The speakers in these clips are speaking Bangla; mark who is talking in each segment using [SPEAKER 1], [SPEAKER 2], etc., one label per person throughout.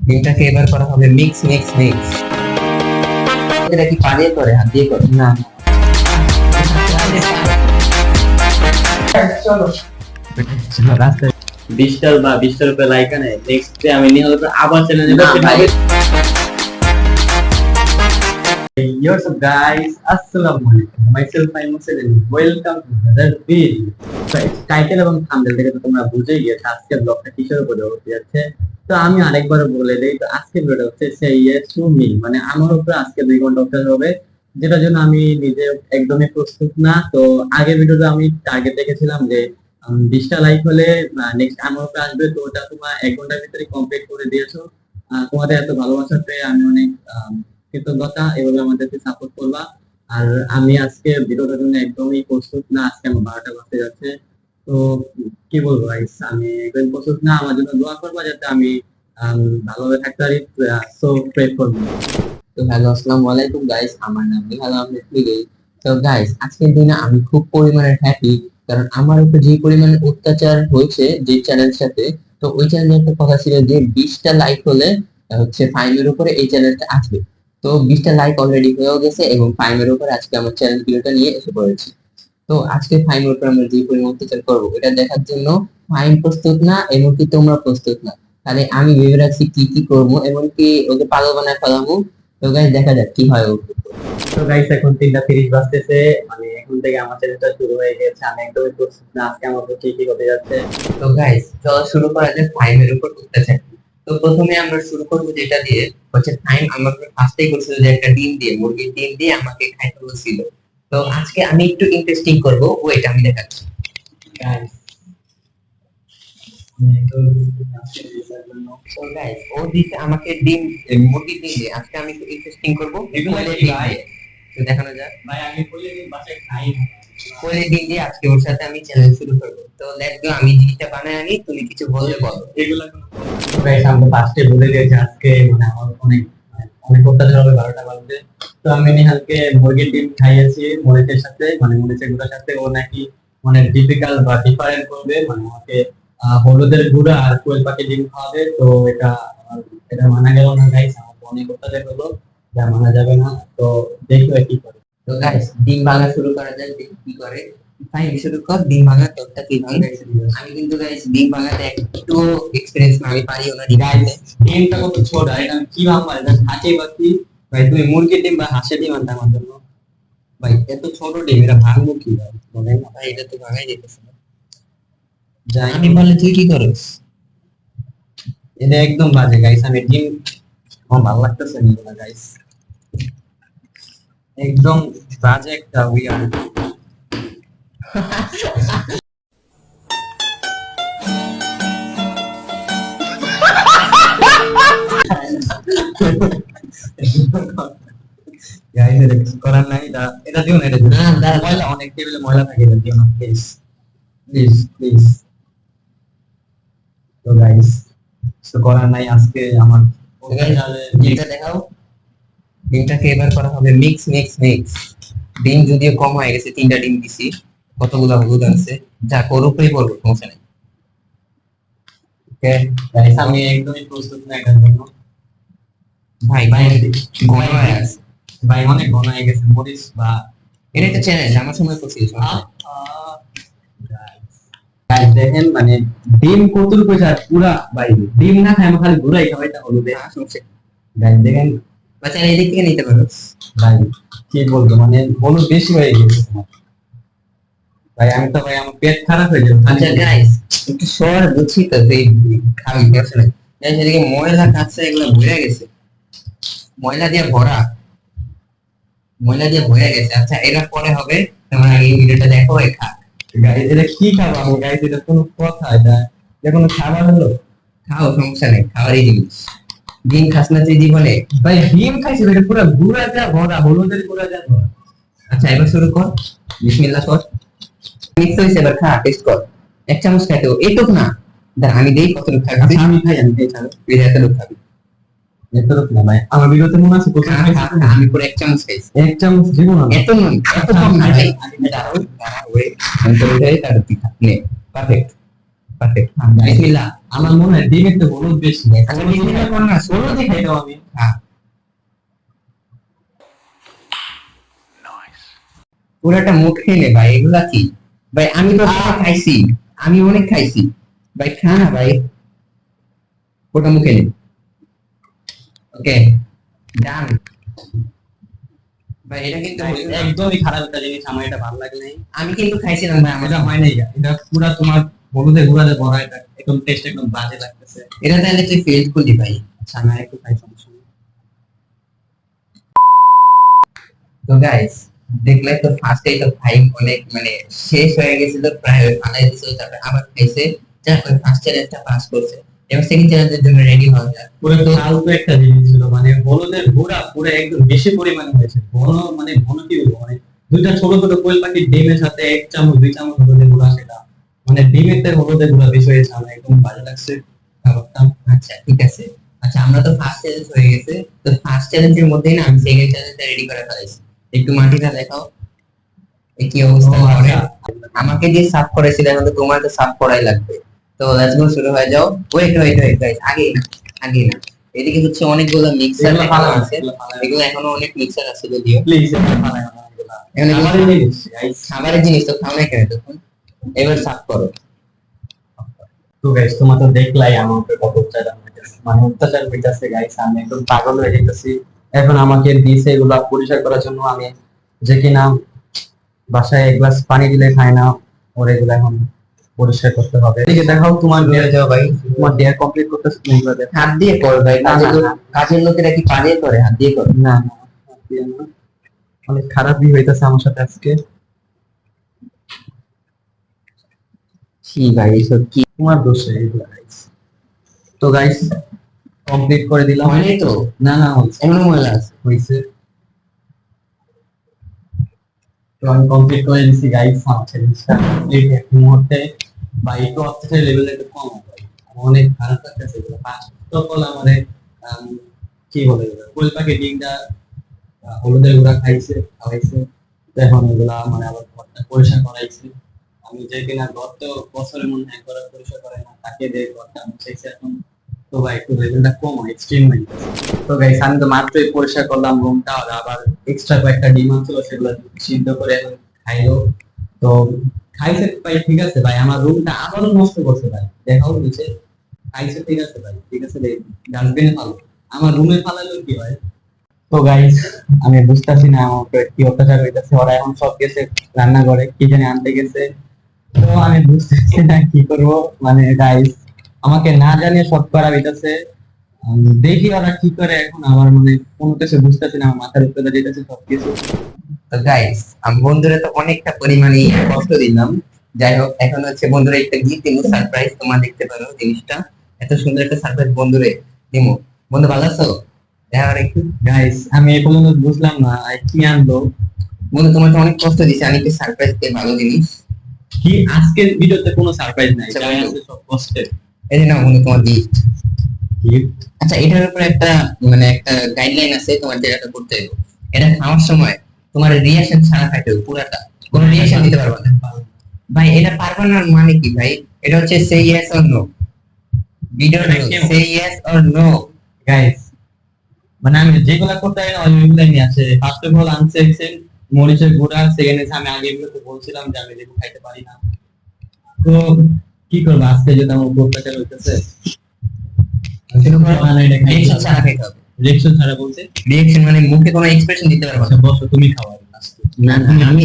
[SPEAKER 1] ডিমটাকে এবার করা হবে মিক্স মিক্স মিক্স। এটা কি পা দিয়ে করে হাত দিয়ে করে? না চলো রাস্তায়
[SPEAKER 2] ডিজিটাল বা ডিজিটাল উপরে লাইক আনে নেক্সট ডে আমি নিয়ে হলো আবার চ্যানেলে What's up guys, Assalamualaikum. Myself I'm Muslim and welcome to another video. Title এবং থাম্বনেল থেকে তো তোমরা বুঝেই গিয়েছো আজকের ব্লগটা কিসের উপরে হতে যাচ্ছে। তো আমি আরেকবার বলে দেই, তো আজকের ভিডিওটা হচ্ছে সেই সুমি মানে আমার উপরে আজকে 2 ঘন্টা অত্যাচার হবে, যেটার জন্য আমি নিজে একদমই প্রস্তুত না। তো আগের ভিডিওতে আমি টার্গেট রেখেছিলাম যে 20টা লাইক হলে নেক্সট আমার উপরে আসবে, তো ওটা তোমরা 1 ঘন্টার ভিতরে কমপ্লিট করে দিয়েছো। তোমাদের এত ভালোবাসা পেয়ে আমি অনেক কৃতজ্ঞতা, এভাবে আমাদেরকে সাপোর্ট করবা। আর আমি আজকে ভিডিওটার জন্য একদমই প্রস্তুত না, আজকে আমার 12টা বাজতে যাচ্ছে। তো কি বলবো গাইস, আমি একদম প্রস্তুত না, আমার জন্য দোয়া করবা যাতে আমি ভালোভাবে থাকতে পারি। সো প্রে করবো।
[SPEAKER 1] তো হ্যালো আসসালামু আলাইকুম গাইস, আমার নাম নিহাল আহমেদ লিগেই। তো গাইস আজকের দিনে আমি খুব পরিমাণে হ্যাপি, কারণ আমার উপর যে পরিমাণে অত্যাচার হয়েছে যে চ্যানেলের সাথে, তো ওই চ্যানেলের একটা কথা ছিল যে 20টা লাইক হলে হচ্ছে ফাইমের উপরে এই চ্যানেলটা আসবে। তো 20টা লাইক অলরেডি হয়েও গেছে এবং ফাইমের উপরে আজকে আমার চ্যানেল ভিডিওটা নিয়ে এসে পড়েছি। তো আজকে ফাইমের উপর আমরা যে পরিমাণ অত্যাচার করবো এটা দেখার জন্য ফাইম প্রস্তুত না, এমনকি তোমরা প্রস্তুত না। তাহলে আমি ভেবে রাখছি কি কি করবো, এমনকি ওকে পাগল বানায় ফেলামু। তো গাইস দেখা যাক কি হয়।
[SPEAKER 2] তো গাইস এখন 3:30 বাজতেছে, মানে এখন থেকে আমার চ্যানেলটা শুরু হয়ে গেছে, আমি একদমই প্রস্তুত না আজকে আমার উপর কি কি হতে যাচ্ছে।
[SPEAKER 1] তো গাইস চলো শুরু করা যাক ফাইমের উপর অত্যাচার। তো প্রথমে আমরা শুরু করবো যেটা দিয়ে হচ্ছে ফাইম আমাকে ফার্স্টেই করছিল যে একটা ডিম দিয়ে, মুরগির ডিম দিয়ে আমাকে খাইতে বলছিল। তো আজকে আমি একটু ইন্টারেস্টিং করবো, ওয়েট আমি দেখাচ্ছি।
[SPEAKER 2] গাইস
[SPEAKER 1] তো গাইস ও দিছে আমাকে ডিম, মুরগির ডিম দিয়ে। আজকে আমি একটু ইন্টারেস্টিং করবো,
[SPEAKER 2] এগুলো
[SPEAKER 1] কোয়েলের
[SPEAKER 2] কি
[SPEAKER 1] ডিম
[SPEAKER 2] ভাই?
[SPEAKER 1] দিয়ে। তো দেখানো যাক।
[SPEAKER 2] ভাই আমি বলে দিই বাসায় খাই না।
[SPEAKER 1] কোয়েলের ডিম দিয়ে আজকে ওর সাথে আমি চ্যালেঞ্জ শুরু করবো। তো লেটস গো, আমি জিনিসটা বানায় আনি, তুমি কিছু বললে বলো।
[SPEAKER 2] এগুলো গাইস আমরা ফার্স্টে বলে দিয়েছি আজকে মানে আমার অনেক অত্যাচার হবে 12টা বাজবে। তো আমি নিহালকে মুরগির ডিম খাইয়েছি মরিচের সাথে, মানে মরিচের গুঁড়ার সাথে। ও নাকি মানে ডিফিকাল্ট বা ডিফারেন্ট করবে, মানে আমাকে হলুদের গুঁড়া আর কোয়েল পাখি ডিম খাওয়াবে। তো এটা মানা গেল না গাইস, আমার অনেক অত্যাচার হলো, যা মানা যাবে না। তো দেখো কি করে।
[SPEAKER 1] তো গাইস ডিম ভাঙা শুরু করা যাক, দেখি কি করে। ফাইন শুরু কর, ডিম ভাঙা তোরটা কি ভাঙে। আমি কিন্তু গাইস ডিম ভাঙাতে একটু এক্সপেরিয়েন্স না, আমি পারিও না ডিম ভাঙতে।
[SPEAKER 2] ডিমটা কত ছোট, এটা আমি কি ভাঙবো? এটা হাঁচি বাকি। ভাই তুমি মুরগির ডিম বা হাঁসের ডিম আনতে আমার জন্য। ভাই এত ছোট ডিম, এটা ভাঙবো কি ভাই?
[SPEAKER 1] বলে না ভাই, এটা তো ভাঙাই যেতেছে না।
[SPEAKER 2] যাই
[SPEAKER 1] আমি বলে তুই কি করিস?
[SPEAKER 2] এটা একদম বাজে গাইস, আমি ডিম আমার ভালো লাগতেছে না গাইস, একদম বাজে একটা উইয়ার। গাইস এটা কিছু করার নাই, এটা দিও না, এটা দিও না। ময়লা অনেক, টেবিলে ময়লা থাকে, এটা দিও না প্লিজ প্লিজ প্লিজ। তো গাইস কিছু করার নাই, আজকে আমার
[SPEAKER 1] ডিমটা দেখাও। ডিমটাকে এবার করা হবে মিক্স মিক্স মিক্স। ডিম যদিও কম হয়ে গেছে, 3টা ডিম দিছি, কতগুলো হলুদ আছে, যা করুপেই পড়বো, সমস্যা নেই।
[SPEAKER 2] ওকে গাইস আমি একদমই প্রস্তুত না এটার জন্য।
[SPEAKER 1] ভাই
[SPEAKER 2] ভাই
[SPEAKER 1] ঘন হয়ে আছে।
[SPEAKER 2] ভাই অনেক ঘন হয়ে গেছে মরিচ বা
[SPEAKER 1] এটা একটা চ্যালেঞ্জ, আমার সময় করছি।
[SPEAKER 2] গাইস দেখেন মানে ডিম কতুল কইছে আর পুরা ভাই ডিম না খাই আমি খালি ঘুরাই খাওয়াই তা হলুদে। গাইস দেখেন
[SPEAKER 1] বাচ্চা এদিক থেকে নিতে পারো।
[SPEAKER 2] ভাই কি বলবো, মানে হলুদ বেশি হয়ে গেছে ভাই। আমি তো ভাই আমার পেট খারাপ হয়ে যাবে।
[SPEAKER 1] আচ্ছা গাইস একটু সর বুঝছি তো, এই খাবি আসলে গাইস এদিকে ময়লা কাছে এগুলো ভরে গেছে, ময়লা দিয়ে ভরা, ময়লা দিয়ে ভরে গেছে। আচ্ছা এরা পরে হবে, তোমরা এই ভিডিওটা দেখো। খা
[SPEAKER 2] গাইস এটা কি খাবো আমি? গাইস এটা কোনো কথা? এটা কোনো খাবার হলো?
[SPEAKER 1] খাও, সমস্যা নেই, খাওয়ারই জিনিস। ডিম খাস না তুই জীবনে?
[SPEAKER 2] ভাই ডিম খাইছি, এটা পুরো গুঁড়া যা ভরা, হলুদের গুঁড়া যা ভরা।
[SPEAKER 1] আচ্ছা এবার শুরু কর, বিসমিল্লাহ কর। মিক্স হয়েছে, এবার খা, টেস্ট কর। 1 চামচ খাইতে এইটুক না, দাঁড়া আমি দেই কতটুকু খাবি।
[SPEAKER 2] আচ্ছা আমি খাই, আমি খাই ছাড়ো।
[SPEAKER 1] তুই এতটুকু খাবি।
[SPEAKER 2] এতটুকু না ভাই, আমার বিগতে মনে আছে প্রথম খাইছি
[SPEAKER 1] আমি পুরো 1 চামচ খাইছি।
[SPEAKER 2] 1 চামচ দিব না।
[SPEAKER 1] এত নুন, এত কম না ভাই। দাঁড়াও দাঁড়াও, ওয়েট, আমি তো ওইটাই তার তুই খা। নে, পারফেক্ট পারফেক্ট। বিসমিল্লাহ।
[SPEAKER 2] আমার মনে হয় ডিমের তো হলুদ বেশি।
[SPEAKER 1] আচ্ছা বিভিন্ন কোন না
[SPEAKER 2] ষোলো দিয়ে খাইতাম আমি।
[SPEAKER 1] হ্যাঁ পুরোটা মুখ খেয়ে নে ভাই, এগুলা কি ভাই? আমি তো সব খাইছি, আমি অনেক খাইছি ভাই, খা না ভাই, পুরোটা মুখে নে। ওকে ডান ভাই, এটা কিন্তু
[SPEAKER 2] একদমই খারাপ একটা জিনিস, আমার এটা ভালো লাগে নাই।
[SPEAKER 1] আমি কিন্তু খাইছিলাম ভাই, আমার
[SPEAKER 2] এটা হয় নাই, এটা পুরা তোমার হলুদে গুঁড়াতে ভরা, এটা একদম টেস্ট একদম বাজে লাগতেছে।
[SPEAKER 1] এটা তাহলে তুই ফেল করলি ভাই।
[SPEAKER 2] আচ্ছা আমি একটু খাই, সমস্যা নেই।
[SPEAKER 1] তো গাইস দেখলে তো ফার্স্টেই তো ভাই অনেক মানে শেষ হয়ে গেছিল, প্রায় ফালাই দিছিল, তারপরে আবার খাইছে, তারপর ফার্স্ট চ্যালেঞ্জটা পাস করছে। এবার সেকেন্ড চ্যালেঞ্জের জন্য রেডি হওয়া যাক।
[SPEAKER 2] পুরো ফালতু একটা জিনিস ছিল, মানে হলুদের গুঁড়া পুরো একদম বেশি পরিমাণে হয়েছে, ঘন মানে ঘন কি বলবো, মানে দুইটা ছোট ছোট কোয়েল পাখির ডিমের সাথে 1 চামচ 2 চামচ হলুদের গুঁড়া, সেটা মানে ডিমের থেকে হলুদের গুঁড়া বেশি হয়েছে, আমার একদম বাজে লাগছে খাবারটা।
[SPEAKER 1] আচ্ছা ঠিক আছে, আচ্ছা আমরা তো ফার্স্ট চ্যালেঞ্জ হয়ে গেছে, তো ফার্স্ট চ্যালেঞ্জের মধ্যেই না আমি সেকেন্ড চ্যালেঞ্জটা রেডি করে ফেলাইছি। একটু মাটিটা দেখাও, এই কি অবস্থা
[SPEAKER 2] ও,
[SPEAKER 1] করে।
[SPEAKER 2] আচ্ছা।
[SPEAKER 1] আমাকে দিয়ে সাফ করেছিল, এখন তো তোমার তো সাফ করাই লাগবে। তো লেটস গো, শুরু হয়ে যাও। ওয়েট ওয়েট ওয়েট গাইস, আগে না, আগে না, এদিকে হচ্ছে অনেকগুলো মিক্সার
[SPEAKER 2] এগুলো ফালা
[SPEAKER 1] আছে,
[SPEAKER 2] এগুলো ফালা,
[SPEAKER 1] এগুলো এখনো অনেক মিক্সার আছে যদিও।
[SPEAKER 2] প্লিজ এটা ফালা না এগুলো।
[SPEAKER 1] এখন এগুলো
[SPEAKER 2] আমারই জিনিস, guys।
[SPEAKER 1] খাবারের জিনিস, তো খাও না কেন তখন? এবার সাফ করো।
[SPEAKER 2] তো গাইস তোমরা তো দেখলাই আমার উপরে কত অত্যাচার হইতেছে, মানে অত্যাচার হইতেছে গাইস, আমি একদম পাগল হয়ে যেতেছি। এখন আমাকে দিয়েছে এগুলা পরিষ্কার করার জন্য, আমি যে কিনা বাসায় এক গ্লাস পানি দিলে খায় না, ওর এগুলো এখন পরিষ্কার করতে হবে। এদিকে দেখাও তোমার
[SPEAKER 1] শুরু হয়ে যাও ভাই,
[SPEAKER 2] তোমার ডেয়ার কমপ্লিট করতেছ তুমি এগুলো দেখো।
[SPEAKER 1] হাত দিয়ে কর ভাই,
[SPEAKER 2] না,
[SPEAKER 1] কাজের
[SPEAKER 2] না, না।
[SPEAKER 1] কাজের লোকেরা কি পা দিয়ে করে? হাত দিয়ে করে।
[SPEAKER 2] না না, হাত দিয়ে না। অনেক খারাপই হইতেছে আমার সাথে আজকে।
[SPEAKER 1] ছি ভাই, এসব কি?
[SPEAKER 2] তোমার দোষে এগুলো গাইস। তো গাইস কমপ্লিট করে দিলাম।
[SPEAKER 1] হয়নি তো?
[SPEAKER 2] না না, হয়েছে
[SPEAKER 1] এমন ময়লা আছে।
[SPEAKER 2] হয়েছে। তো আমি কমপ্লিট করে দিছি গাইস, আমার চ্যালেঞ্জটা কমপ্লিট এক মুহূর্তে। বা একটু অত্যাচার লেভেলটা একটু কম হবে, আমার অনেক খারাপ লাগতেছে এগুলো। ফার্স্ট অফ অল আমাদের কি বলে কোয়েল পাখি ডিমটা হলুদের গুঁড়া খাওয়াইছে। তো এখন এগুলা মানে আবার ঘরটা পরিষ্কার করাইছে। আমি যে কিনা গত বছরের মধ্যে একবার পরিষ্কার করে না, তাকে দিয়ে ঘরটা মুছাইছে এখন। তো ভাই একটু লেভেলটা কম হয়, এক্সট্রিম নাই। তো গাইস আমি তো মাত্রই পরিষ্কার করলাম রুমটা, আর আবার এক্সট্রা কয়েকটা ডিম ছিল, সেগুলো সিদ্ধ করে এখন খাইলো। তো খাইছে ভাই, ঠিক আছে ভাই, আমার রুমটা আবারও নষ্ট করছে ভাই, দেখাও নিচে। খাইছে ঠিক আছে ভাই, ঠিক আছে, ডাস্টবিনে ফালো, আমার রুমে ফালালো কি হয়। তো গাইস আমি বুঝতেছি না আমার উপরে কি অত্যাচার হইতেছে, ওরা এখন সব গেছে রান্নাঘরে, কি জানি আনতে গেছে। তো আমি বুঝতেছি না কি করব, মানে গাইস আমাকে না জানিয়ে সব করা হইতেছে। দেখি ওরা কি করে, এখন আমার মানে কোনো কিছু বুঝতেছি না, আমার মাথার উপরে দিয়ে যেতেছে সবকিছু।
[SPEAKER 1] তো গাইস আমি বন্ধুরা তো অনেকটা পরিমাণে কষ্ট দিলাম। যাই হোক, এখন হচ্ছে বন্ধুরা একটা গিফট দিমু, সারপ্রাইজ। তোমরা দেখতে পারো জিনিসটা, এত সুন্দর একটা সারপ্রাইজ বন্ধুরে দিমু। বন্ধু ভালো আছো? দেখা আর একটু।
[SPEAKER 2] গাইস আমি এই পর্যন্ত বুঝলাম না কি আনলো।
[SPEAKER 1] বন্ধু তোমাকে অনেক কষ্ট দিছি, আমি কি সারপ্রাইজ দিয়ে ভালো জিনিস।
[SPEAKER 2] কি আজকের ভিডিওতে কোনো সারপ্রাইজ নাই,
[SPEAKER 1] আচ্ছা,
[SPEAKER 2] যা
[SPEAKER 1] বন্ধু।
[SPEAKER 2] আছে সব কষ্টের।
[SPEAKER 1] এই যে নাও বন্ধু তোমার গিফট।
[SPEAKER 2] গিফট?
[SPEAKER 1] আচ্ছা এটার উপরে একটা মানে একটা গাইডলাইন আছে, তোমার যেটা করতে হবে, এটা খাওয়ার সময় তোমার রিয়াকশন ছাড়া খাইতে হবে পুরাটা, কোনো রিয়াকশন দিতে পারবে না ভাই। এটা পারবে না মানে কি ভাই? এটা হচ্ছে say yes or no, video say yes or no.
[SPEAKER 2] Guys মানে আমি যেগুলা করতে পারি না ওইগুলাই নিয়ে আসে। ফার্স্ট অফ অল আনছে মরিচের গুঁড়া, সেকেন্ড আমি আগে এগুলোতে বলছিলাম যে আমি লেবু খাইতে পারি না। তো কি করবো আজকে, যদি আমার উপর অত্যাচার হইতেছে।
[SPEAKER 1] রিয়াকশন ছাড়া খাইতে হবে।
[SPEAKER 2] রিয়েকশন ছাড়া বলতে?
[SPEAKER 1] রিয়াকশন মানে মুখে কোনো এক্সপ্রেশন দিতে পারবে না।
[SPEAKER 2] আচ্ছা বসো, তুমি খাওয়া আজকে।
[SPEAKER 1] না না, আমি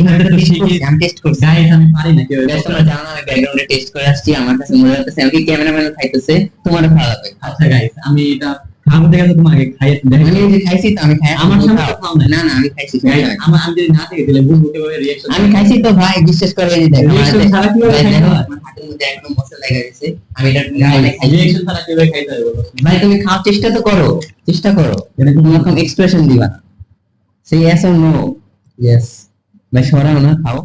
[SPEAKER 1] টেস্ট করছি।
[SPEAKER 2] গাইস আমি পারি না, কেউ
[SPEAKER 1] Guys, তোমরা জানো না আমি ব্যাকগ্রাউন্ডে টেস্ট করে আসছি, আমার কাছে মনে হচ্ছে আমি ক্যামেরাম্যান খাইতেছে, তোমার ভালো লাগবে।
[SPEAKER 2] আচ্ছা গাইস আমি এটা খাবো, দেখে তো তোমাকে খাইয়ে দেখো।
[SPEAKER 1] আমি এই যে খাইছি তো, আমি খাই
[SPEAKER 2] আমার সামনে
[SPEAKER 1] খাও।
[SPEAKER 2] তো খাও না।
[SPEAKER 1] না না, আমি খাইছি।
[SPEAKER 2] Guys, আমি যদি না থেকে দিলে বুঝবো কিভাবে রিয়েকশন।
[SPEAKER 1] আমি খাইছি তো ভাই, বিশ্বাস করে এই যে দেখো
[SPEAKER 2] Reaction ছাড়া কিভাবে
[SPEAKER 1] ভাই,
[SPEAKER 2] খাইতে
[SPEAKER 1] দেখো,
[SPEAKER 2] হয়?
[SPEAKER 1] আমার হাতের মধ্যে একদম মশলা লেগে গেছে। আমি এটা মানে খাইছি।
[SPEAKER 2] রিয়েকশন ছাড়া কিভাবে খাইতে হয় বলো?
[SPEAKER 1] ভাই তুমি খাওয়ার চেষ্টা তো করো, চেষ্টা করো, এটা তুমি এরকম এক্সপ্রেশন দিবা না। সে ইয়েস অর নো।
[SPEAKER 2] ইয়েস।
[SPEAKER 1] ভাই সরাও না, খাও,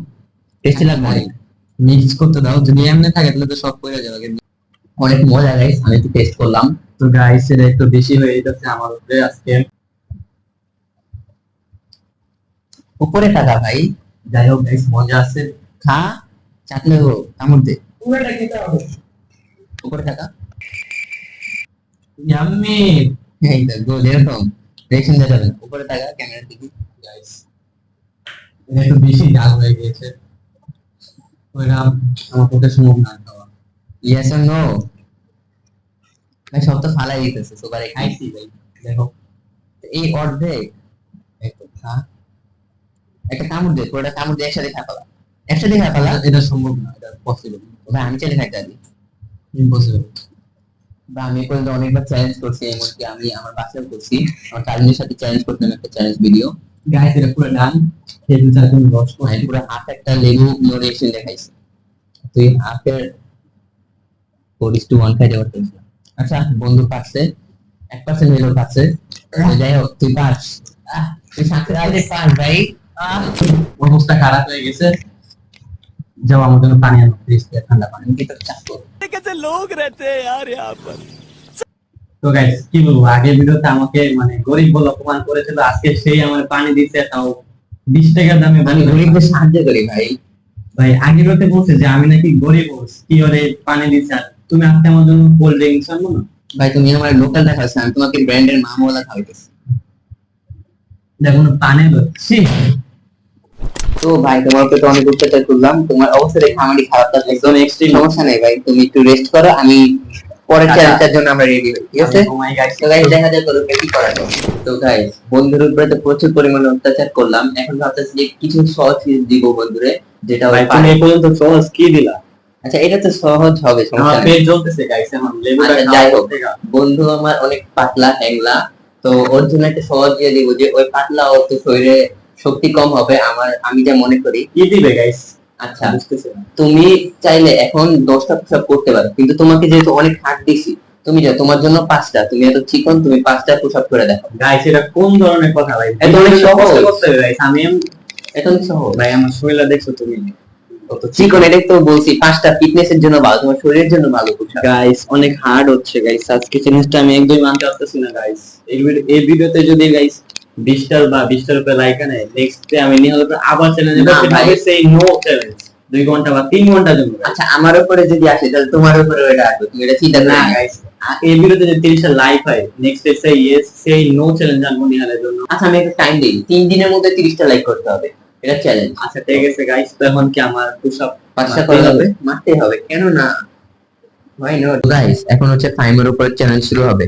[SPEAKER 1] টেস্টি লাগবে অনেক।
[SPEAKER 2] মিক্স করতে দাও, যদি এমনি থাকে তাহলে তো সব পড়ে যাবে।
[SPEAKER 1] অনেক মজা গাইস, আমি একটু টেস্ট করলাম।
[SPEAKER 2] তো গাইস এটা একটু বেশি হয়ে যাচ্ছে আমার উপরে আজকে।
[SPEAKER 1] উপরে টাকা ভাই।
[SPEAKER 2] যাই হোক গাইস মজা আছে।
[SPEAKER 1] খা, চাটলে কামড় দে।
[SPEAKER 2] পুরোটা খেতে হবে।
[SPEAKER 1] উপরে টাকা।
[SPEAKER 2] ইয়াম্মি
[SPEAKER 1] এই তো গোল এরকম রিঅ্যাকশন দেওয়া যাবে না। উপরে তাকা ক্যামেরার দিকে
[SPEAKER 2] গাইস, এটা একটু বেশি ঝাল হয়ে গিয়েছে, ওইটা আমার পক্ষে সম্ভব না খাওয়া।
[SPEAKER 1] Yes or no? ভাই সব তো ফালাই দিতেছে সুপারে
[SPEAKER 2] খাইছি ভাই, দেখো
[SPEAKER 1] এই অর্ধেক একটু খা, একটা কামড় দে, পুরোটা কামড় দিয়ে একসাথে খা ফেলা।
[SPEAKER 2] এটা সম্ভব না, এটা পসিবল,
[SPEAKER 1] ভাই আমি চাইলে খাইতে পারি,
[SPEAKER 2] ইম্পসিবল।
[SPEAKER 1] বা আমি এই পর্যন্ত অনেকবার চ্যালেঞ্জ করছি, এমনকি আমি আমার বাসায় করছি, আমার কাজিনের সাথে চ্যালেঞ্জ করতাম একটা চ্যালেঞ্জ ভিডিও।
[SPEAKER 2] গাইস এটা পুরো ডান, খেয়ে দিতে আর কোনো রস
[SPEAKER 1] আমি পুরো হাফ একটা লেবু রিঅ্যাকশন দেখাইছি, তুই হাফের 4:1 খাইতে পারতিস না। আচ্ছা বন্ধু পারছে, 1% হইলেও পারছে, তো যাই হোক তুই পাস, তুই সাথে পাস ভাই।
[SPEAKER 2] অবস্থা খারাপ হয়ে গেছে, যাও আমার জন্য পানি আনো প্লিজ, ঠান্ডা পানি।
[SPEAKER 1] আমি কি তোর চাপ করবো?
[SPEAKER 3] कैसे लोग रहते हैं यार यहाँ पर।
[SPEAKER 2] তো গাইস কি বলবো, আগের ভিডিওতে আমাকে মানে গরিব বলে অপমান করেছিল, আজকে সেই আমার পানি দিচ্ছে, তাও 20 টাকার দামে।
[SPEAKER 1] আমি গরিবদের সাহায্য করি ভাই।
[SPEAKER 2] ভাই আগের ভিডিওতে বলছে যে আমি নাকি গরিব, কি ওরে পানি দিচ্ছে, আর তুমি আজকে আমার জন্য কোল্ড ড্রিঙ্কস আনবো না?
[SPEAKER 1] ভাই তুমি আমার লোকাল দেখাচ্ছ, আমি তোমাকে ব্র্যান্ডের মামলা খাওয়াইতেছি।
[SPEAKER 2] দেখো না পানি দিচ্ছি।
[SPEAKER 1] তো ভাই তোমার উপরে তো অনেক অত্যাচার করলাম, তোমার অবস্থা দেখে আমারই খারাপ লাগছে।
[SPEAKER 2] একদম এক্সট্রিম।
[SPEAKER 1] সমস্যা নেই ভাই, তুমি একটু রেস্ট করো, আমি পরের
[SPEAKER 2] আচ্ছা।
[SPEAKER 1] চ্যালেঞ্জের জন্য আমরা রেডি হই, ঠিক আছে?
[SPEAKER 2] ও মাই গাইস,
[SPEAKER 1] তো গাইস দেখা যাক কতটা কি করা যায়। তো গাইস বন্ধুর উপরে তো প্রচুর পরিমাণে অত্যাচার করলাম, এখন ভাবতেছি যে কিছু সহজ জিনিস দিব বন্ধুরে, যেটা
[SPEAKER 2] ভাই
[SPEAKER 1] ওই
[SPEAKER 2] তুমি
[SPEAKER 1] পারে।
[SPEAKER 2] এই পর্যন্ত সহজ কি দিলা?
[SPEAKER 1] আচ্ছা এটা তো সহজ হবে,
[SPEAKER 2] আমার
[SPEAKER 1] সমস্যা নেই।
[SPEAKER 2] পেট জ্বলতেছে গাইস, এখন লেবুটা
[SPEAKER 1] আচ্ছা,
[SPEAKER 2] খাওয়া
[SPEAKER 1] যাই হোক।
[SPEAKER 2] থেকে।
[SPEAKER 1] বন্ধু আমার অনেক পাতলা হ্যাংলা, তো ওর জন্য একটা সহজ দিয়ে দিব, যে ওই পাতলা ওর তো শরীরে শক্তি কম হবে, আমি যা মনে করি।
[SPEAKER 2] কি দিবে গাইস?
[SPEAKER 1] আচ্ছা
[SPEAKER 2] বুঝতেছি না।
[SPEAKER 1] তুমি চাইলে এখন 10টা পুশ করতে পারো, কিন্তু তোমাকে যেহেতু অনেক হার্ড দিছি, তুমি যাও, তোমার জন্য 5টা, তুমি এত চিকন, তুমি 5টা পুশ করে দেখো।
[SPEAKER 2] গাইস এটা কোন ধরনের কথা ভাই?
[SPEAKER 1] এত অনেক সহজ।
[SPEAKER 2] করতে হবে গাইস, আমি
[SPEAKER 1] এত সহজ
[SPEAKER 2] ভাই আমার শরীরটা দেখছো তুমি, কত
[SPEAKER 1] চিকন, এটাই তো বলছি 5টা ফিটনেসের জন্য ভালো, তোমার শরীরের জন্য ভালো পুশ।
[SPEAKER 2] গাইস অনেক হার্ড হচ্ছে গাইস, আজকে চ্যালেঞ্জটা আমি একদমই মানতে পারতেছি না গাইস। এই ভিডিওতে যদি গাইস 20টার বা 20টার উপরে লাইক আনে, নেক্সট ডে আমি নিয়ে হলে আবার চ্যালেঞ্জ
[SPEAKER 1] না
[SPEAKER 2] করতে
[SPEAKER 1] ভাই।
[SPEAKER 2] হবে, সেই নো চ্যালেঞ্জ 2 ঘন্টা বা 3 ঘন্টার জন্য।
[SPEAKER 1] আচ্ছা আমার উপরে যদি আসে তাহলে তোমার উপরে ওটা আসবে, তুমি এটা চিন্তা
[SPEAKER 2] না
[SPEAKER 1] না।
[SPEAKER 2] গাইস, এই ভিডিওতে যদি 30টা লাইক হয়, নেক্সট ডে সেই ইয়েস সেই নো চ্যালেঞ্জ আনবো নিহালের জন্য।
[SPEAKER 1] আচ্ছা আমি একটু টাইম দিই, 3 দিনের মধ্যে 30টা লাইক করতে হবে, এটা চ্যালেঞ্জ।
[SPEAKER 2] আচ্ছা ঠিক আছে গাইস, তো এখন কি আমার পুশ আপ
[SPEAKER 1] 5টা করে হবে, মারতে হবে, কেন না? ভাই নো গাইস, এখন হচ্ছে ফাইমের উপর চ্যালেঞ্জ শুরু হবে,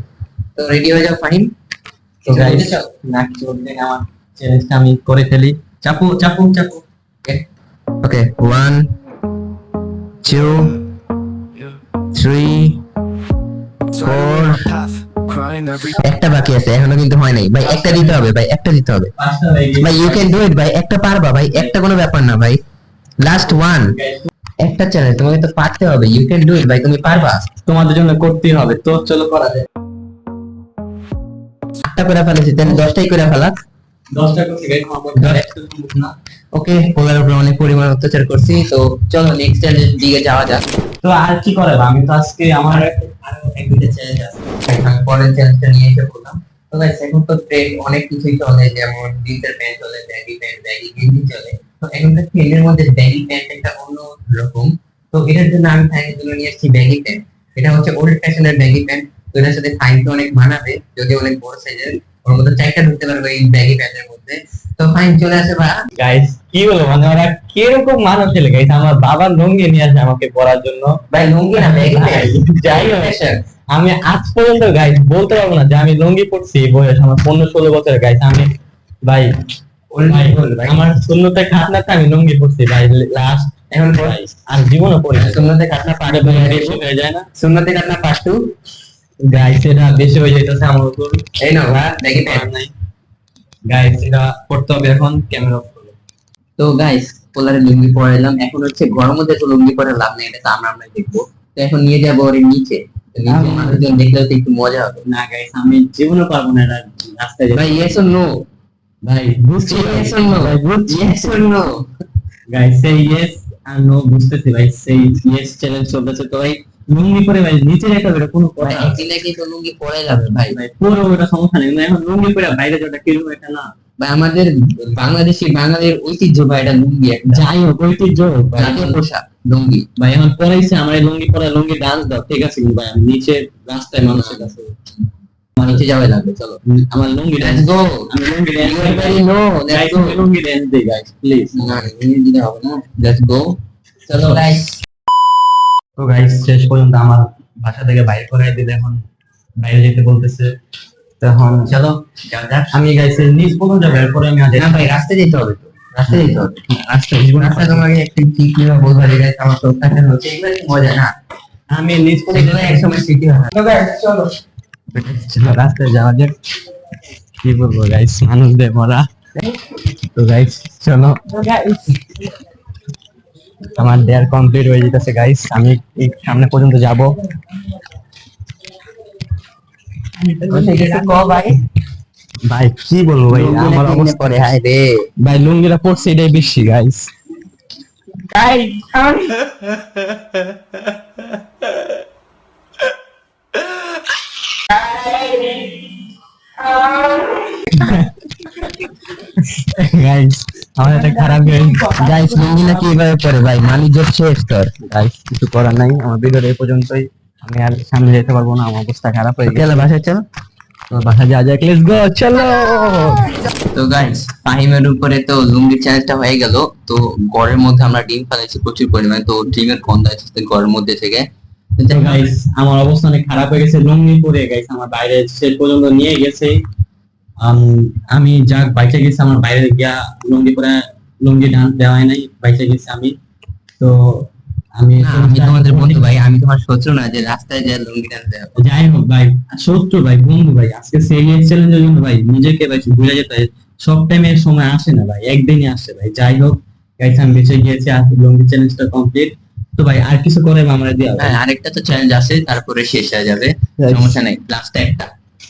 [SPEAKER 1] তো রেডি হয়ে যাও ফাইম।
[SPEAKER 2] তো গাইস না কি বলতে, আমার চ্যালেঞ্জটা আমি করে ফেলি। চাপু চাপু চাপু।
[SPEAKER 1] ওকে 1 2 3 4 একটা বাকি আছে, এখনো কিন্তু হয় নাই ভাই, একটা দিতে হবে ভাই, একটা দিতে হবে
[SPEAKER 2] 5টা হয়ে গেছে
[SPEAKER 1] ভাই, ইউ ক্যান ডু ইট ভাই, একটা পারবা ভাই, একটা কোনো ব্যাপার না ভাই, লাস্ট ওয়ান, একটা চ্যালেঞ্জ তোমাকে তো পারতে হবে, ইউ ক্যান ডু ইট ভাই, তুমি পারবা।
[SPEAKER 2] তোমাদের জন্য করতেই হবে, তো চলো করা যায়।
[SPEAKER 1] 8টা করে ফেলেছি, তাহলে 10টাই করে ফেলা।
[SPEAKER 2] 10টা করছি গাইস, আমার একটা সম্ভব না।
[SPEAKER 1] ওকে পোলার উপরে অনেক পরিমাণ অত্যাচার করছি, তো চলো নেক্সট চ্যালেঞ্জের দিকে যাওয়া যাক।
[SPEAKER 2] তো আর কি করাবো, আমি তো আজকে আমার
[SPEAKER 1] আরো এক দুইটা চ্যালেঞ্জ আছে, আমি পরের চ্যালেঞ্জটা নিয়ে এসে বললাম। তো গাইস এখন তো ট্রেন্ড অনেক কিছুই চলে, যেমন জিন্সের প্যান্ট চলে, ব্যাগি প্যান্ট, ব্যাগি গেঞ্জি চলে, তো এখনকার ট্রেন্ডের মধ্যে ব্যাগি প্যান্ট একটা অন্য রকম, তো এটার জন্য আমি ফাইনের জন্য নিয়ে আসছি ব্যাগি প্যান্ট। এটা হচ্ছে ওল্ড ফ্যাশনের ব্যাগি প্যান্ট, তো এটার সাথে ফাইনকে অনেক মানাবে, যদি অনেক বড় সাইজের, ওর মধ্যে চারটা ঢুকতে পারবে এই ব্যাগি প্যান্টের মধ্যে। তো ফাইন চলে আসে ভাই।
[SPEAKER 2] গাইস কি বলবো, মানে ওরা কিরকম মানুষ ছিল গাইস, আমার বাবা লুঙ্গি নিয়ে আসে আমাকে পরার জন্য।
[SPEAKER 1] ভাই লুঙ্গি না ব্যাগি প্যান্ট,
[SPEAKER 2] যাই হোক,
[SPEAKER 1] ফ্যাশন।
[SPEAKER 2] আমি আজ পর্যন্ত গাইস বলতে পারবো না যে আমি লুঙ্গি পরছি এই বয়স আমার 15-16 বছরের গাইস। আমি ভাই আমার শূন্যতে খাতনাতে আমি লুঙ্গি পরছি ভাই লাস্ট,
[SPEAKER 1] এখন
[SPEAKER 2] ভাই আর জীবনও পরি না।
[SPEAKER 1] সুন্নতে কাটনা পার্ট
[SPEAKER 2] আরে ভাই বেশি হয়ে যায় না
[SPEAKER 1] সুন্নতে কাটনা পার্ট 2।
[SPEAKER 2] গাইস, এটা বেশি হয়ে যাইতেছে আমার উপর।
[SPEAKER 1] এই নাও ভাই ব্যাগি প্যান্ট।
[SPEAKER 2] গাইস এটা করতে হবে, এখন ক্যামেরা অফ করো।
[SPEAKER 1] তো গাইস পোলারে লুঙ্গি পরাইলাম, এখন হচ্ছে গরম মধ্যে তো লুঙ্গি পরে লাভ নেই, এটা তো আমরা দেখবো। তো এখন নিয়ে যাবো ওর নিচে, তো নিচে মানুষজন দেখলেও তো একটু মজা হবে।
[SPEAKER 2] না গাইস আমি জীবনে পারবো না এটা রাস্তায় যেতে।
[SPEAKER 1] ভাই ইয়েস অর নো?
[SPEAKER 2] ভাই বুঝছি
[SPEAKER 1] ইয়েস অর নো?
[SPEAKER 2] ভাই বুঝছি।
[SPEAKER 1] Yes or no?
[SPEAKER 2] গাইস সেই ইয়েস আর নো বুঝতেছি ভাই, সেই ইয়েস চ্যালেঞ্জ চলতেছে। তো ভাই লুঙ্গি পরে ভাই নিচে যেতে হবে, এটা কোনো
[SPEAKER 1] ভাই
[SPEAKER 2] কথা?
[SPEAKER 1] একদিন নাকি তো লুঙ্গি পরাই যাবে ভাই।
[SPEAKER 2] ভাই পুরো ওটা সমস্যা নেই, কিন্তু এখন লুঙ্গি পরে বাইরে যাওয়াটা কিরকম একটা না।
[SPEAKER 1] ভাই আমাদের বাংলাদেশি বাঙালির ঐতিহ্য ভাই, এটা লুঙ্গি একটা
[SPEAKER 2] যাই হোক ঐতিহ্য হোক ভাই,
[SPEAKER 1] জাতীয় পোশাক লুঙ্গি।
[SPEAKER 2] ভাই এখন পরাইছে আমার এই লুঙ্গি পরা, লুঙ্গি ডান্স দাও ঠিক আছে, কিন্তু ভাই আমি নিচে রাস্তায় মানুষের কাছে
[SPEAKER 1] নিচে যাওয়া লাগবে, চলো
[SPEAKER 2] আমার লুঙ্গি
[SPEAKER 1] লেটস
[SPEAKER 2] ডান্স,
[SPEAKER 1] গো।
[SPEAKER 2] আমি lungi dance
[SPEAKER 1] You already know, let's
[SPEAKER 2] guys,
[SPEAKER 1] go.
[SPEAKER 2] Lungi dance দেই গাইস প্লিজ।
[SPEAKER 1] না লুঙ্গি দিতে হবে না, লেটস গো চলো গাইস।
[SPEAKER 2] তো গাইস শেষ পর্যন্ত আমার বাসা থেকে বাইরে করে দিলে, এখন বাইরে যেতে বলতেছে, তো এখন চলো যাওয়া যাক। আমি গাইস নিজ পর্যন্ত বের করে আমি আজ
[SPEAKER 1] না ভাই রাস্তায় যেতে হবে, তো রাস্তায় যেতে হবে।
[SPEAKER 2] রাস্তায়
[SPEAKER 1] রাস্তা তোমাকে একটু ঠিক করে বলবা যে গাইস আমার তো কাছে হচ্ছে, এগুলো কি মজা না,
[SPEAKER 2] আমি নিজ পর্যন্ত
[SPEAKER 1] এগুলো একসময় স্মৃতি হয়। তো গাইস চলো
[SPEAKER 2] চলো রাস্তায় যাওয়া যাক। কি বলবো গাইস, মানুষ দিয়ে ভরা। তো গাইস চলো, আমার ডেয়ার কমপ্লিট হয়ে যেতেছে গাইস, আমি এই সামনে পর্যন্ত যাব। ভাই কি বলবো ভাই, আমার অবস্থা
[SPEAKER 1] পরে হাই রে
[SPEAKER 2] ভাই, লুঙ্গিটা পড়ছে এটাই বেশি গাইস। গাইস আমার একটা খারাপ
[SPEAKER 1] গাইস লুঙ্গি নাকি এভাবে পরে ভাই, মালিক হচ্ছে স্তর।
[SPEAKER 2] গাইস কিছু করার নাই, আমার ভিডিও এই পর্যন্তই, আমি আর সামনে যেতে পারবো না, আমার অবস্থা খারাপ হয়ে গেছে।
[SPEAKER 1] চলো বাসায় চলো।
[SPEAKER 2] তো বাসা যা যাক, লেটস গো চলো।
[SPEAKER 1] তো গাইস ফাহিমের উপরে তো লুঙ্গির চ্যালেঞ্জটা হয়ে গেল। তো ঘরের মধ্যে আমরা ডিম ফেলাইছি প্রচুর পরিমাণে, তো ডিমের গন্ধ আসছে ঘরের মধ্যে থেকে।
[SPEAKER 2] তো গাইস আমার অবস্থা অনেক খারাপ হয়ে গেছে, লুঙ্গি পরে গাইস আমার বাইরে শেষ পর্যন্ত নিয়ে গেছে। আমি যাক বাইচে গেছি, আমার বাইরে গিয়া লুঙ্গি পরে, লুঙ্গি ডান্স দেওয়া হয় নাই, বাইচে গেছি আমি। তো আমি
[SPEAKER 1] না, আমি তোমাদের বন্ধু ভাই, আমি তোমার শত্রু না যে রাস্তায় যে লুঙ্গি টানতে হবে।
[SPEAKER 2] যাই হোক ভাই, শত্রু ভাই বন্ধু ভাই, আজকে সিরিয়াস চ্যালেঞ্জের জন্য ভাই নিজেকে ভাই ভুলে যেতে হয়, সব টাইমে সময় আসে না ভাই, একদিনই আসে ভাই। যাই হোক গাইস আমি বেঁচে গিয়েছি, আজকে লুঙ্গি চ্যালেঞ্জটা কমপ্লিট। তো ভাই আর কিছু করে আমরা দিয়া
[SPEAKER 1] হ্যাঁ আরেকটা তো চ্যালেঞ্জ আছে, তারপরে শেষ হয়ে যাবে, সমস্যা নেই, লাস্টে একটা।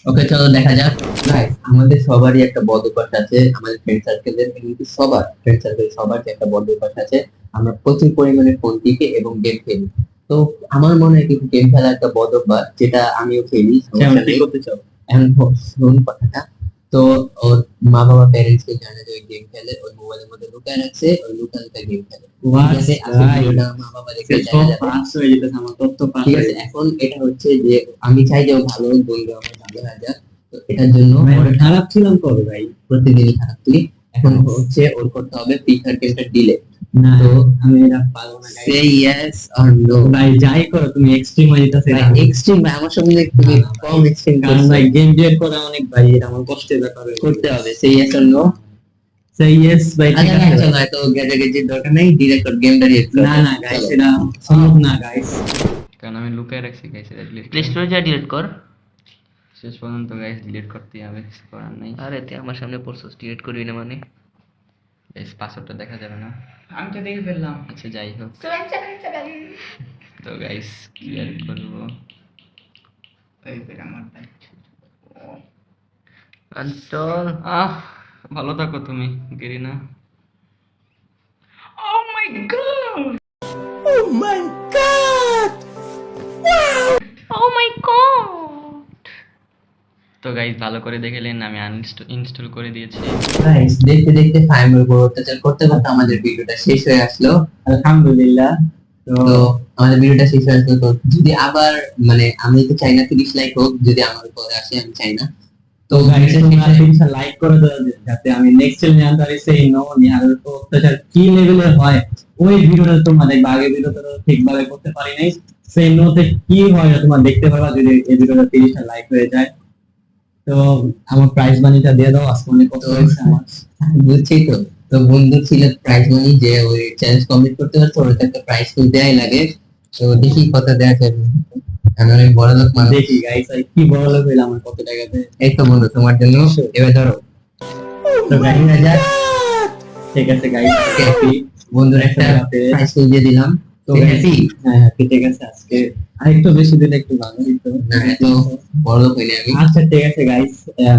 [SPEAKER 1] ওকে চলো দেখা যাক। গাইস আমাদের সবারই একটা বদ অভ্যাস আছে, আমাদের ফ্রেন্ড সার্কেলের, কিন্তু সবার ফ্রেন্ড সার্কেল সবার যে একটা বদ অভ্যাস আছে, আমরা প্রচুর পরিমাণে ফোন টিপি এবং গেম খেলি। তো আমার মনে হয় কিন্তু গেম খেলা একটা বদ অভ্যাস, যেটা আমিও খেলি, সমস্যা
[SPEAKER 2] কি
[SPEAKER 1] নেই।
[SPEAKER 2] করতে চাও?
[SPEAKER 1] এখন শুনুন কথাটা। তো ওর মা বাবা প্যারেন্টস কে জানে যে ওই গেম খেলে, ওই মোবাইলের মধ্যে লুকায় রাখছে, ওই লুকা লুকা গেম খেলে। ঠিক আছে, আজকে ভিডিওটা মা বাবা দেখে জানা যাবে।
[SPEAKER 2] পাস হয়ে যেতেছে আমার, তথ্য পাস
[SPEAKER 1] ঠিক
[SPEAKER 2] হয়ে
[SPEAKER 1] আছে, এখন এটা হচ্ছে যে আমি চাই যে ও ভালো হোক, বন্ধু আমার ভালো হয়ে যাক। তো এটার জন্য
[SPEAKER 2] ভাই,
[SPEAKER 1] ওর
[SPEAKER 2] আমি খারাপ ছিলাম কবে ভাই?
[SPEAKER 1] প্রতিদিনই খারাপ তুলি। এখন হচ্ছে ওর করতে হবে ফ্রি ফায়ার গেমটা ডিলে।
[SPEAKER 2] না
[SPEAKER 1] তো
[SPEAKER 2] আমি এটা পারবো না গাইস।
[SPEAKER 1] সে ইয়েস অর নো।
[SPEAKER 2] ভাই যাই করো তুমি এক্সট্রিম হয়ে যেতেছে
[SPEAKER 1] ভাই এক্সট্রিম ভাই, আমার সঙ্গে তুমি কম এক্সট্রিম
[SPEAKER 2] কারণ ভাই গেম ডিলেট করা অনেক ভাই, এটা আমার কষ্টের ব্যাপার
[SPEAKER 1] করতে হবে, সে ইয়েস অর নো।
[SPEAKER 2] সেই ইয়েস ভাই, ঠিক
[SPEAKER 1] আচ্ছা
[SPEAKER 2] আছে
[SPEAKER 1] চলো, এত গেজের দরকার নেই, ডিরেক্ট কর গেমটা ডিরেক্ট কর।
[SPEAKER 2] না না গাইস এটা সম্ভব না গাইস,
[SPEAKER 4] কারণ আমি লুকায় রাখছি গাইস, এটা ডিলিট
[SPEAKER 1] প্লে স্টোরে যা ডিলিট কর।
[SPEAKER 4] শেষ পর্যন্ত গাইস ডিলিট করতে হবে, কিছু করার নাই।
[SPEAKER 1] আরে তুই আমার সামনে পড়ছস, ডিলিট করবি না মানে?
[SPEAKER 4] গাইস পাসওয়ার্ডটা দেখা যাবে না।
[SPEAKER 5] আমি তো দেখে ফেললাম।
[SPEAKER 4] আচ্ছা যাই হোক,
[SPEAKER 5] 777
[SPEAKER 4] তো গাইস ক্লিয়ার করবো।
[SPEAKER 5] এই বের আমার ভাই।
[SPEAKER 1] আনস্টল।
[SPEAKER 4] ভালো থাকো তুমি Garena.
[SPEAKER 5] Oh my god!
[SPEAKER 3] Oh my god!
[SPEAKER 5] Oh my god!
[SPEAKER 4] তো গাইস ভালো করে দেখলেন, আমি ইনস্টল করে দিয়েছি।
[SPEAKER 1] গাইস দেখতে দেখতে ফাইমের উপর অত্যাচার করতে করতে আমাদের ভিডিওটা শেষ হয়ে আসলো।
[SPEAKER 2] আলহামদুলিল্লাহ।
[SPEAKER 1] তো আমাদের ভিডিওটা শেষ হয়ে আসলো। তো যদি আবার মানে আমি তো চাই না 30 লাইক হোক, যদি আমার উপরে আসে আমি চাই না।
[SPEAKER 2] তো গাইস তোমরা প্লিজ লাইক করে দাও, যাতে আমি নেক্সট চ্যালেঞ্জ আনতে পারি। সেই নো নিহারের উপর অত্যাচার কি লেভেলের হয় ওই ভিডিওটা তোমরা দেখবে, আগে ভিডিওটা তো ঠিকভাবে করতে পারি নাই, সেই নোতে কি হয় তোমরা দেখতে পারবা যদি এই ভিডিওটা 30টা লাইক হয়ে যায়। তো আমার প্রাইজ মানিটা দিয়ে দাও, আজকে অনেক কষ্ট হয়েছে আমার।
[SPEAKER 1] বুঝছি তো। তো বন্ধু ছিল প্রাইজ মানি, যে ওই চ্যালেঞ্জ কমপ্লিট করতে পারছে ওর একটা প্রাইজ তো দেয়াই লাগে। তো দেখি কত দেয়া যায়, আমি অনেক বড় লোক মানুষ।
[SPEAKER 2] দেখি গাইস কি বড় লোক হইলাম, আমার কত টাকাতে।
[SPEAKER 1] এই তো বন্ধু তোমার জন্য, এবার ধরো। তো গাড়ি রাজা,
[SPEAKER 2] ঠিক আছে গাইস,
[SPEAKER 1] বন্ধুর একটা প্রাইজ দিয়ে দিলাম।
[SPEAKER 2] তো
[SPEAKER 1] তো
[SPEAKER 2] guys,
[SPEAKER 1] হ্যাপি
[SPEAKER 2] হ্যাঁ হ্যাপি, ঠিক আছে আজকে আরেকটু বেশি দিলে একটু ভালো হতো।
[SPEAKER 1] না, এত বড় লোক হইনি আমি।
[SPEAKER 2] আচ্ছা ঠিক আছে গাইস,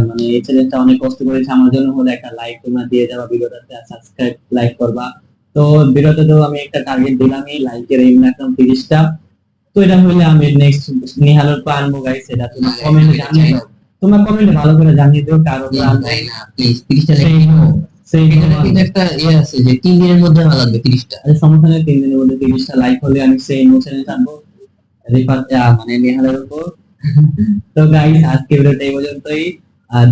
[SPEAKER 2] মানে এই চ্যানেলটা অনেক কষ্ট করেছে আমার জন্য, হলে একটা লাইক তোমরা দিয়ে যাবা ভিডিওটাতে, আর সাবস্ক্রাইব লাইক করবা। তো ভিডিওতে তো আমি একটা টার্গেট দিলামই, লাইকের এইম রাখলাম 30টা। তো এটা হলে আমি নেক্সট নিহালের পর আনবো গাইস, এটা তোমরা কমেন্টে জানিয়ে দাও। তোমরা কমেন্টে ভালো করে জানিয়ে দিও কার উপর আমরা
[SPEAKER 1] ভাই না প্লিজ 30টা লাইক
[SPEAKER 2] সেই
[SPEAKER 1] দিও।
[SPEAKER 2] সেই
[SPEAKER 1] এখানে কিন্তু একটা ইয়ে আছে যে 3 দিনের মধ্যে ভালো লাগবে 30টা।
[SPEAKER 2] সমস্যা নেই, 3 দিনের মধ্যে 30টা লাইক হলে আমি সেই চ্যানেল ছাড়বো রিফাত মানে নেহালের উপর। তো গাইস আজকে ভিডিওটা এই পর্যন্তই,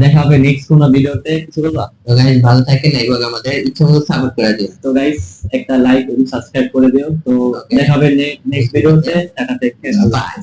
[SPEAKER 2] দেখা হবে নেক্সট কোন ভিডিওতে। কিছু বলবা?
[SPEAKER 1] তো গাইস ভালো থাকেন এবং আমাদের ইচ্ছামতো সাপোর্ট করে দিন।
[SPEAKER 2] তো গাইস একটা লাইক এবং সাবস্ক্রাইব করে দিও। তো দেখা হবে নেক্সট ভিডিওতে। Tata, take care.
[SPEAKER 1] বাই।